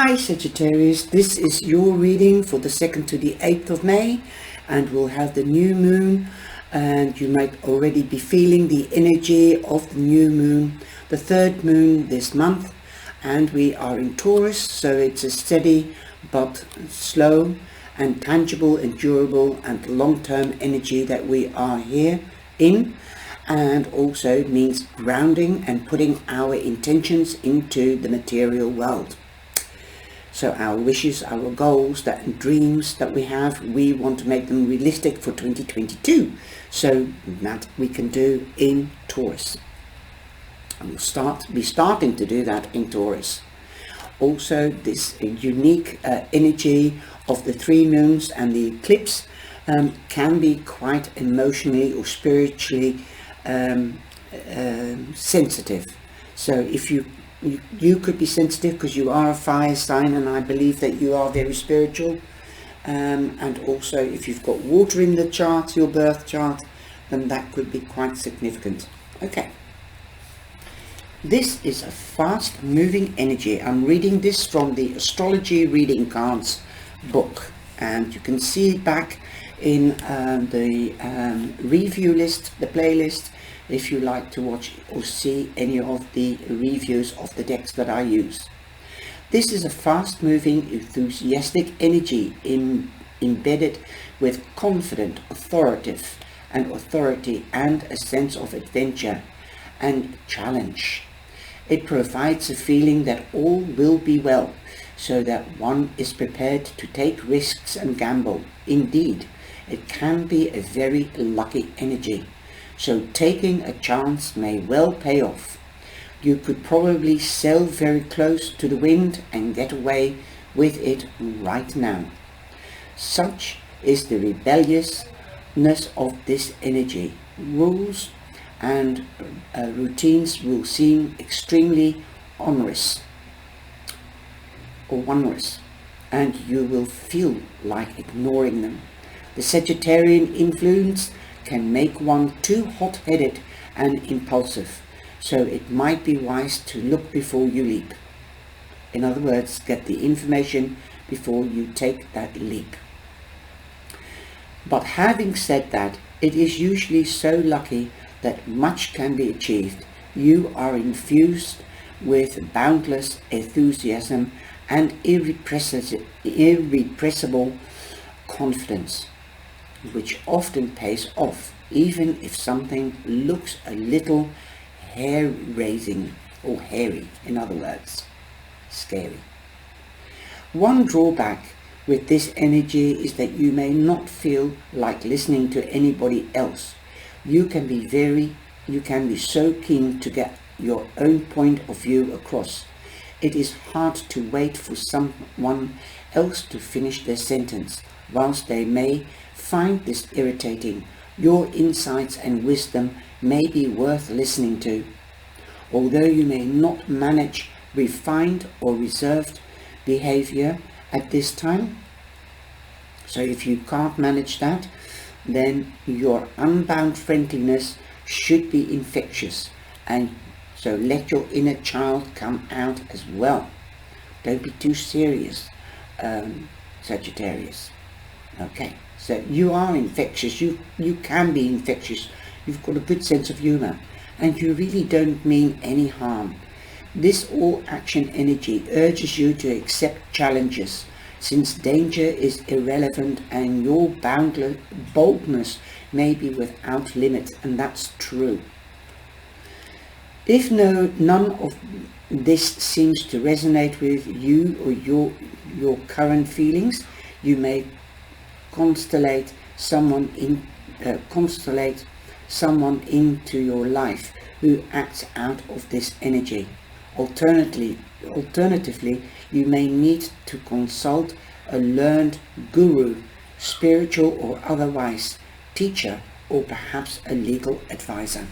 Hi Sagittarius, this is your reading for the 2nd to the 8th of May, and we'll have the new moon, and you might already be feeling the energy of the new moon, the third moon this month, and we are in Taurus, so it's a steady but slow and tangible and durable and long-term energy that we are here in, and also means grounding and putting our intentions into the material world. So our wishes, our goals, and dreams that we have, we want to make them realistic for 2022. So that we can do in Taurus. And we'll be starting to do that in Taurus. Also, this unique energy of the 3 moons and the eclipse can be quite emotionally or spiritually sensitive. So if you could be sensitive because you are a fire sign, and I believe that you are very spiritual, and also if you've got water in the chart, your birth chart, then that could be quite significant. Okay, this is a fast moving energy. I'm reading this from the Astrology Reading Cards book, and you can see it back in the review list, the playlist, if you like to watch or see any of the reviews of the decks that I use. This is a fast-moving, enthusiastic energy embedded with confident, authority and a sense of adventure and challenge. It provides a feeling that all will be well, so that one is prepared to take risks and gamble. Indeed, it can be a very lucky energy. So taking a chance may well pay off. You could probably sail very close to the wind and get away with it right now. Such is the rebelliousness of this energy. Rules and routines will seem extremely onerous, and you will feel like ignoring them. The Sagittarian influence can make one too hot-headed and impulsive, so it might be wise to look before you leap. In other words, get the information before you take that leap. But having said that, it is usually so lucky that much can be achieved. You are infused with boundless enthusiasm and irrepressible confidence, which often pays off, even if something looks a little hair-raising or hairy, in other words, scary. One drawback with this energy is that you may not feel like listening to anybody else. You can be so keen to get your own point of view across. It is hard to wait for someone else to finish their sentence. Whilst they may find this irritating, your insights and wisdom may be worth listening to. Although you may not manage refined or reserved behavior at this time, so if you can't manage that, then your unbound friendliness should be infectious, and so let your inner child come out as well. Don't be too serious, Sagittarius. Okay, so you are infectious, you can be infectious, you've got a good sense of humor, and you really don't mean any harm. This all-action energy urges you to accept challenges, since danger is irrelevant and your boldness may be without limit, and that's true. If none of this seems to resonate with you or your current feelings, you may constellate someone into your life who acts out of this energy. Alternatively, you may need to consult a learned guru, spiritual or otherwise, teacher, or perhaps a legal advisor.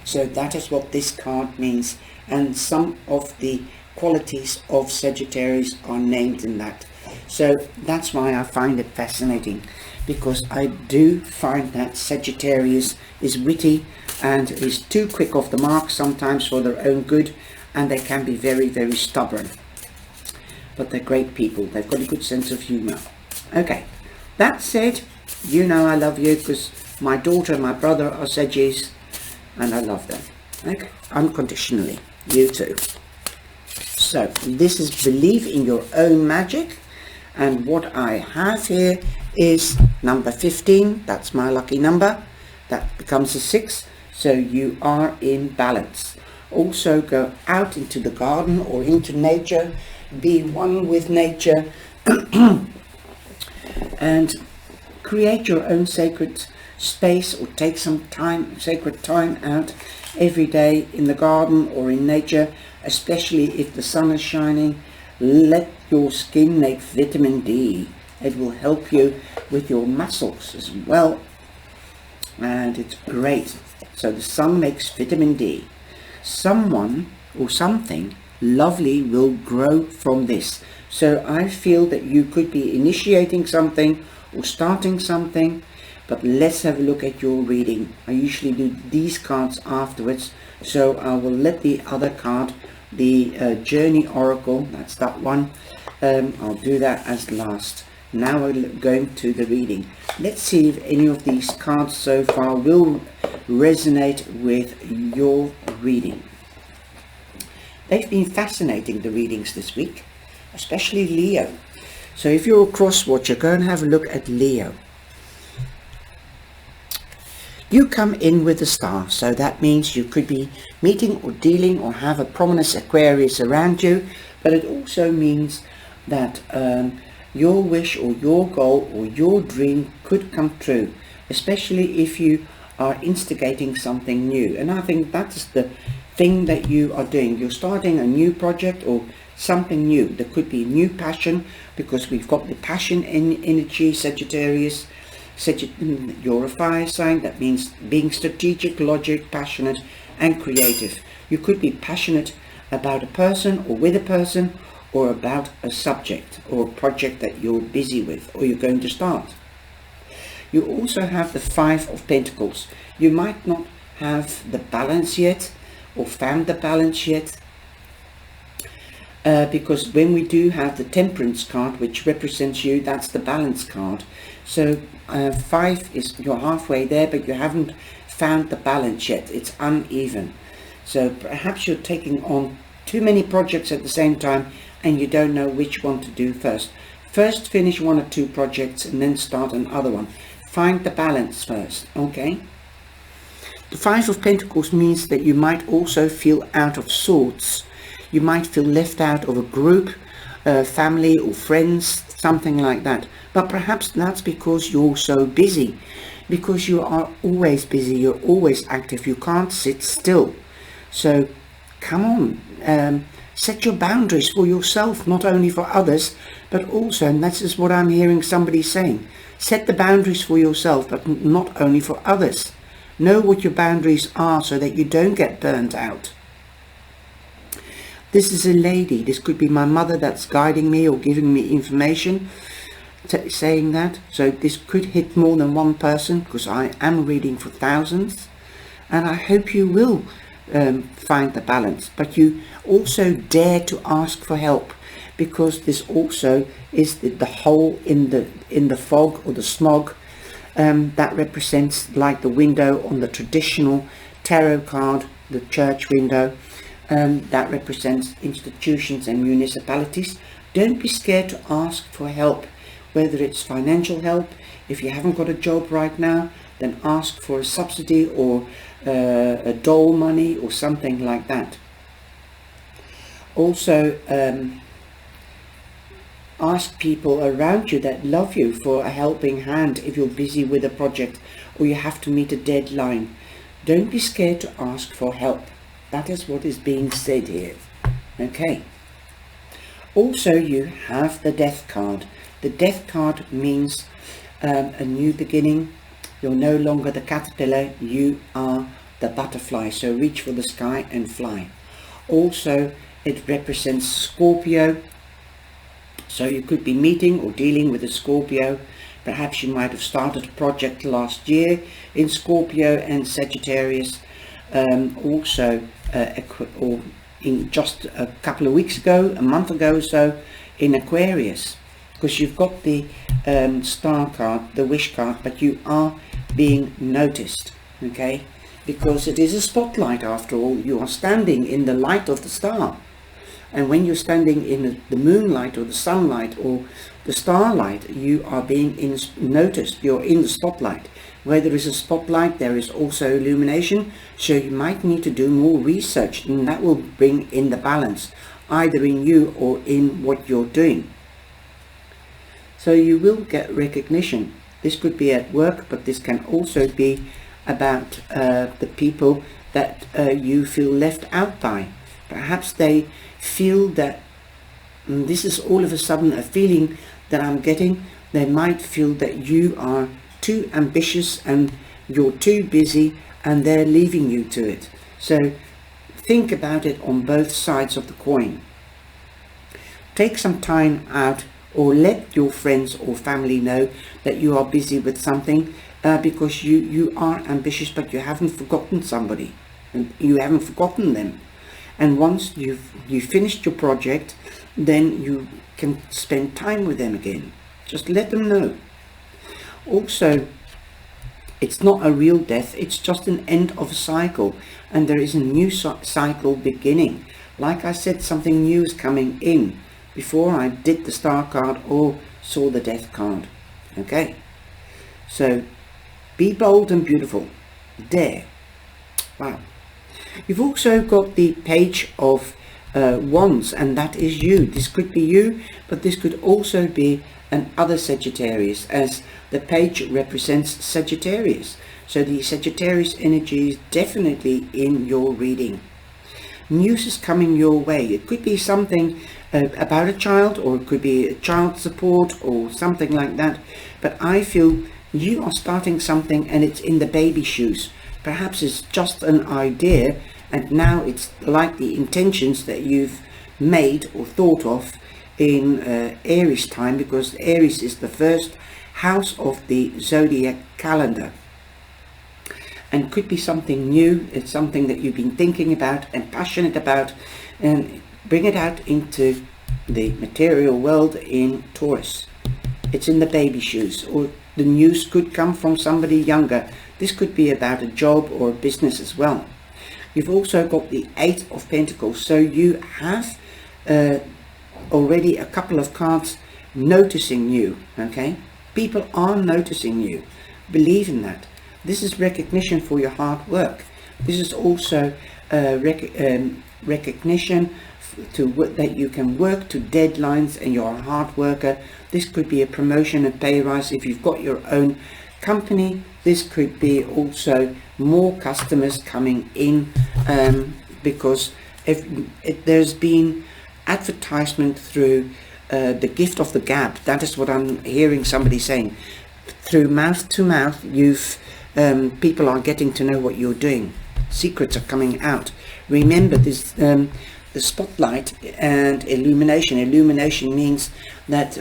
So that is what this card means, and some of the qualities of Sagittarius are named in that. So that's why I find it fascinating, because I do find that Sagittarius is witty and is too quick off the mark sometimes for their own good, and they can be very, very stubborn. but they're great people. They've got a good sense of humour. Okay, that said, you know I love you because my daughter and my brother are Saggies, and I love them. Okay, unconditionally. You too. So this is believe in your own magic, and what I have here is number 15. That's my lucky number. That becomes a 6, so you are in balance. Also go out into the garden or into nature, be one with nature, and create your own sacred space, or take some time, sacred time out every day in the garden or in nature, especially if the sun is shining. Let your skin make vitamin D. It will help you with your muscles as well, and it's great. So the sun makes vitamin D. Someone or something lovely will grow from this. So I feel that you could be initiating something or starting something, but let's have a look at your reading. I usually do these cards afterwards, so I will let the other card, the Journey Oracle, that's that one, I'll do that as last. Now we're going to the reading. Let's see if any of these cards so far will resonate with your reading. They've been fascinating, the readings this week, especially Leo. So if you're a cross watcher, go and have a look at Leo. You come in with a star, so that means you could be meeting or dealing or have a prominent Aquarius around you, but it also means that your wish or your goal or your dream could come true, especially if you are instigating something new. And I think that's the thing that you are doing. You're starting a new project or something new. There could be new passion, because we've got the passion energy, Sagittarius. You're a fire sign. That means being strategic, logic, passionate and creative. You could be passionate about a person or with a person, or about a subject or a project that you're busy with or you're going to start. You also have the 5 of Pentacles. You might not have the balance yet or found the balance yet, because when we do have the Temperance card, which represents you, that's the balance card. So 5 is, you're halfway there, but you haven't found the balance yet. It's uneven. So perhaps you're taking on too many projects at the same time and you don't know which one to do first. First finish 1 or 2 projects and then start another one. Find the balance first, okay? The 5 of Pentacles means that you might also feel out of sorts. You might feel left out of a group, family or friends, something like that. But perhaps that's because you're so busy, because you are always busy, you're always active, you can't sit still. So come on, set your boundaries for yourself, not only for others, but also, and this is what I'm hearing somebody saying, set the boundaries for yourself, but not only for others. Know what your boundaries are so that you don't get burnt out. This is a lady. This could be my mother that's guiding me or giving me information, saying that. So this could hit more than one person, because I am reading for thousands. And I hope you will find the balance. But you also dare to ask for help, because this also is the hole in the fog or the smog. That represents, like the window on the traditional tarot card, the church window. That represents institutions and municipalities. Don't be scared to ask for help, whether it's financial help. If you haven't got a job right now, then ask for a subsidy or a dole money or something like that. Also, ask people around you that love you for a helping hand if you're busy with a project or you have to meet a deadline. Don't be scared to ask for help. That is what is being said here. Okay. Also, you have the Death card. The Death card means a new beginning. You're no longer the caterpillar, you are the butterfly. So reach for the sky and fly. Also, it represents Scorpio. So you could be meeting or dealing with a Scorpio. Perhaps you might have started a project last year in Scorpio and Sagittarius. Also, or in just a couple of weeks ago, a month ago or so, in Aquarius, because you've got the star card, the wish card, but you are being noticed, okay, because it is a spotlight after all. You are standing in the light of the star, and when you're standing in the moonlight or the sunlight or the starlight, you are being noticed. You're in the spotlight. Where there is a spotlight, there is also illumination, so you might need to do more research, and that will bring in the balance, either in you or in what you're doing. So you will get recognition. This could be at work, but this can also be about the people that you feel left out by. Perhaps they feel that this is all of a sudden a feeling that I'm getting. They might feel that you are too ambitious and you're too busy, and they're leaving you to it. So think about it on both sides of the coin. Take some time out, or let your friends or family know that you are busy with something, because you are ambitious, but you haven't forgotten somebody, and you haven't forgotten them. And once you've finished your project, then you can spend time with them again. Just let them know. Also, it's not a real death, it's just an end of a cycle, and there is a new cycle beginning. Like I said, something new is coming in before I did the star card or saw the death card. Okay, so be bold and beautiful. Dare. Wow. You've also got the Page of Wands, and that is you. This could be you, but this could also be another Sagittarius, as the page represents Sagittarius. So the Sagittarius energy is definitely in your reading. News is coming your way. It could be something about a child, or it could be child support or something like that. But I feel you are starting something, and it's in the baby shoes. Perhaps it's just an idea, and now it's like the intentions that you've made or thought of in Aries time, because Aries is the first house of the zodiac calendar, and could be something new. It's something that you've been thinking about and passionate about, and bring it out into the material world in Taurus. It's in the baby shoes, or the news could come from somebody younger. This could be about a job or a business as well. You've also got the Eight of Pentacles, so you have already a couple of cards noticing you. Okay, people are noticing you. Believe in that. This is recognition for your hard work. This is also recognition that you can work to deadlines and you're a hard worker. This could be a promotion and pay rise if you've got your own company. This could be also more customers coming in, because if there's been advertisement through the gift of the gab. That is what I'm hearing somebody saying. Through mouth to mouth, people are getting to know what you're doing. Secrets are coming out. Remember this, the spotlight and illumination. Illumination means that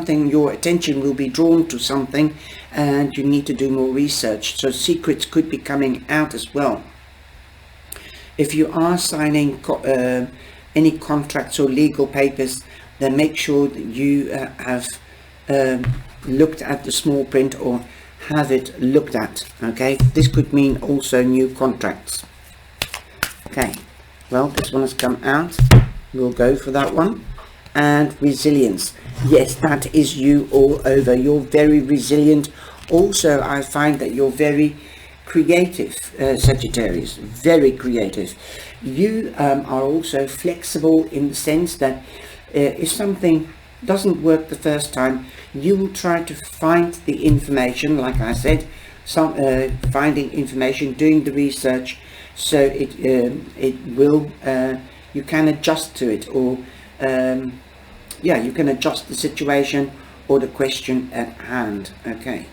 your attention will be drawn to something, and you need to do more research. So secrets could be coming out as well. If you are signing any contracts or legal papers, then make sure that you have looked at the small print or have it looked at. Okay, this could mean also new contracts. Okay, well, this one has come out. We'll go for that one. And resilience. Yes, that is you all over. You're very resilient. Also, I find that you're very creative, Sagittarius, very creative. You are also flexible in the sense that if something doesn't work the first time, you will try to find the information, like I said, finding information, doing the research, so it will you can adjust to it, or you can adjust the situation or the question at hand. Okay,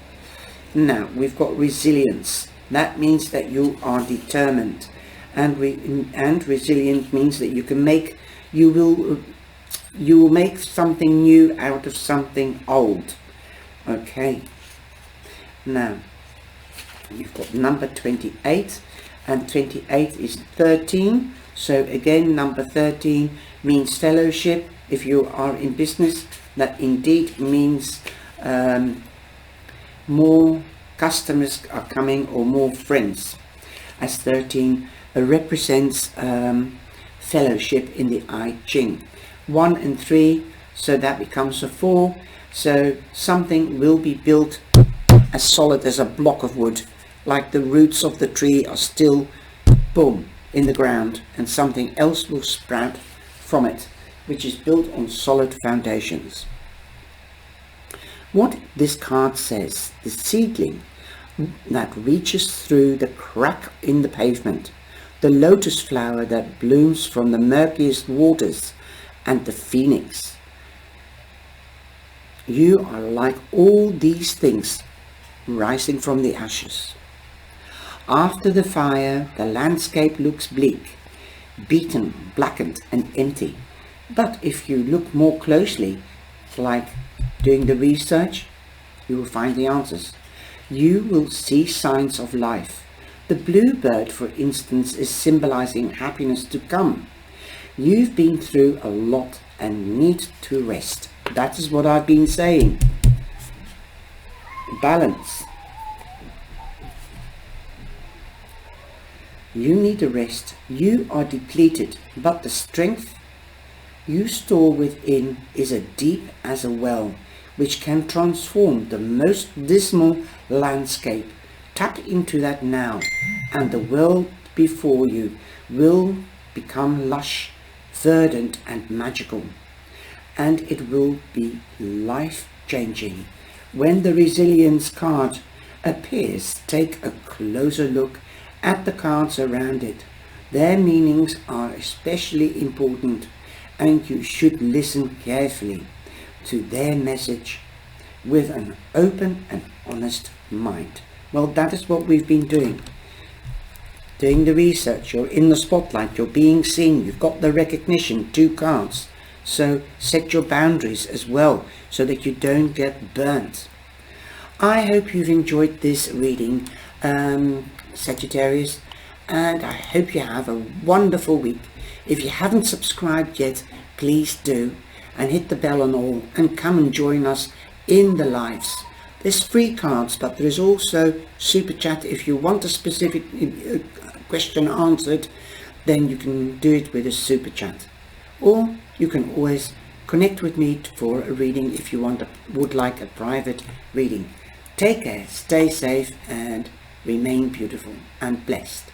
now we've got resilience. That means that you are determined, and resilient means that you will make something new out of something old. Okay, now you've got number 28, and 28 is 13. So again, number 13 means fellowship, If you are in business, that indeed means more customers are coming or more friends, as 13 represents fellowship in the I Ching. 1 and 3, so that becomes a 4, so something will be built as solid as a block of wood, like the roots of the tree are still, boom, in the ground, and something else will sprout from it, which is built on solid foundations. What this card says, the seedling that reaches through the crack in the pavement, the lotus flower that blooms from the murkiest waters, and the phoenix. You are like all these things rising from the ashes. After the fire, the landscape looks bleak, beaten, blackened, and empty. But if you look more closely, like doing the research, you will find the answers. You will see signs of life. The bluebird, for instance, is symbolizing happiness to come. You've been through a lot and need to rest. That is what I've been saying. Balance. You need a rest. You are depleted, but the strength you store within is as deep as a well, which can transform the most dismal landscape. Tap into that now, and the world before you will become lush, verdant, and magical. And it will be life-changing. When the resilience card appears, take a closer look at the cards around it. Their meanings are especially important, and you should listen carefully to their message with an open and honest mind. Well, that is what we've been doing the research. You're in the spotlight, you're being seen, you've got the recognition, 2 cards. So set your boundaries as well, so that you don't get burnt. I hope you've enjoyed this reading, Sagittarius, and I hope you have a wonderful week. If you haven't subscribed yet, please do, and hit the bell and all, and come and join us in the lives. There's free cards, but there is also super chat. If you want a specific question answered, then you can do it with a super chat, or you can always connect with me for a reading if you would like a private reading. Take care, stay safe, and remain beautiful and blessed.